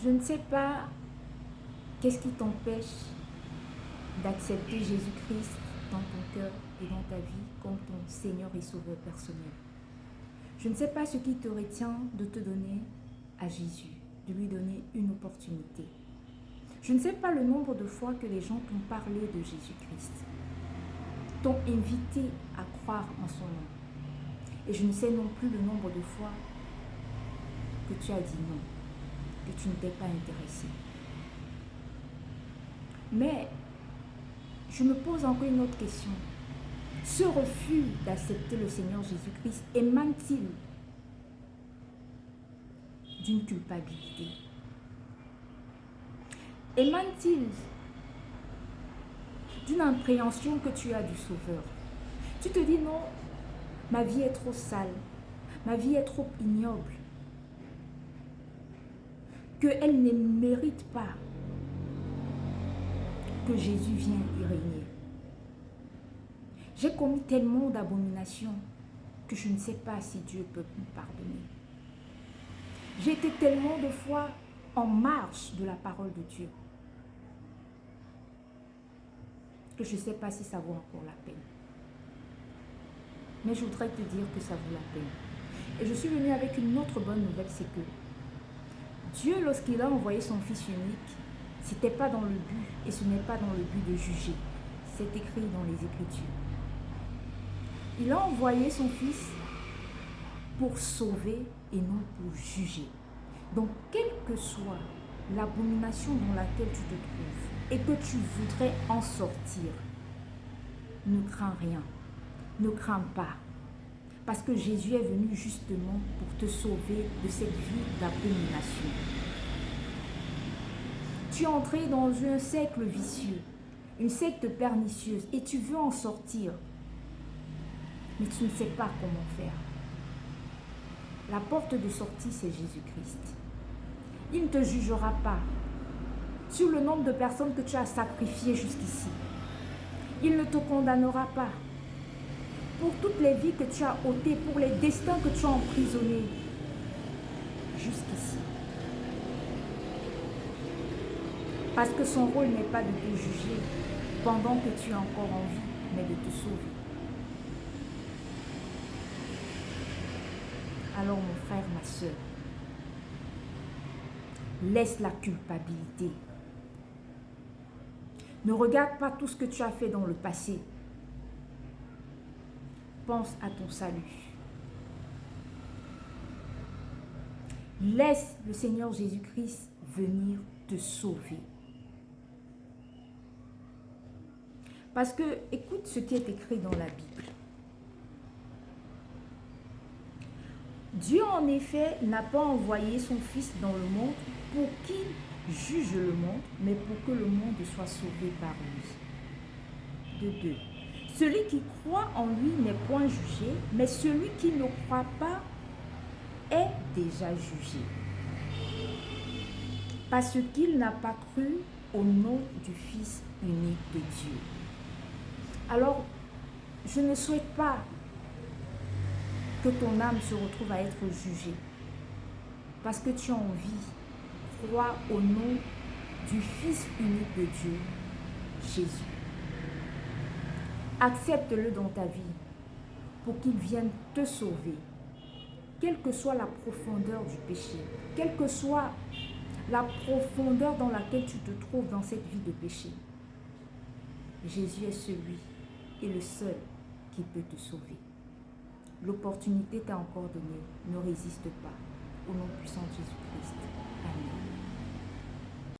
Je ne sais pas qu'est-ce qui t'empêche d'accepter Jésus-Christ dans ton cœur et dans ta vie comme ton Seigneur et Sauveur personnel. Je ne sais pas ce qui te retient de te donner à Jésus, de lui donner une opportunité. Je ne sais pas le nombre de fois que les gens t'ont parlé de Jésus-Christ, t'ont invité à croire en son nom. Et je ne sais non plus le nombre de fois que tu as dit non, que tu ne t'es pas intéressé. Mais je me pose encore une autre question. Ce refus d'accepter le Seigneur Jésus-Christ émane-t-il d'une culpabilité? Émane-t-il d'une appréhension que tu as du Sauveur? Tu te dis non, ma vie est trop sale, ma vie est trop ignoble, qu'elle ne mérite pas que Jésus vienne y régner. J'ai commis tellement d'abominations que je ne sais pas si Dieu peut me pardonner. J'ai été tellement de fois en marche de la parole de Dieu que je ne sais pas si ça vaut encore la peine. Mais je voudrais te dire que ça vaut la peine. Et je suis venue avec une autre bonne nouvelle, c'est que Dieu, lorsqu'il a envoyé son Fils unique, ce n'était pas dans le but, et ce n'est pas dans le but de juger. C'est écrit dans les Écritures. Il a envoyé son Fils pour sauver et non pour juger. Donc, quelle que soit l'abomination dans laquelle tu te trouves et que tu voudrais en sortir, ne crains rien, ne crains pas. Parce que Jésus est venu justement pour te sauver de cette vie d'abomination. Tu es entré dans un cercle vicieux, une secte pernicieuse et tu veux en sortir. Mais tu ne sais pas comment faire. La porte de sortie, c'est Jésus-Christ. Il ne te jugera pas sur le nombre de personnes que tu as sacrifiées jusqu'ici. Il ne te condamnera pas pour toutes les vies que tu as ôtées, pour les destins que tu as emprisonnés jusqu'ici. Parce que son rôle n'est pas de te juger pendant que tu es encore en vie, mais de te sauver. Alors mon frère, ma soeur, laisse la culpabilité. Ne regarde pas tout ce que tu as fait dans le passé. Pense à ton salut. Laisse le Seigneur Jésus-Christ venir te sauver. Parce que, écoute ce qui est écrit dans la Bible. Dieu, en effet, n'a pas envoyé son Fils dans le monde pour qu'il juge le monde, mais pour que le monde soit sauvé par lui. De deux. Celui qui croit en lui n'est point jugé, mais celui qui ne croit pas est déjà jugé. Parce qu'il n'a pas cru au nom du Fils unique de Dieu. Alors, je ne souhaite pas que ton âme se retrouve à être jugée. Parce que tu as envie, crois au nom du Fils unique de Dieu, Jésus. Accepte-le dans ta vie pour qu'il vienne te sauver. Quelle que soit la profondeur du péché, quelle que soit la profondeur dans laquelle tu te trouves dans cette vie de péché, Jésus est celui et le seul qui peut te sauver. L'opportunité t'est encore donnée. Ne résiste pas. Au nom puissant de Jésus-Christ. Amen.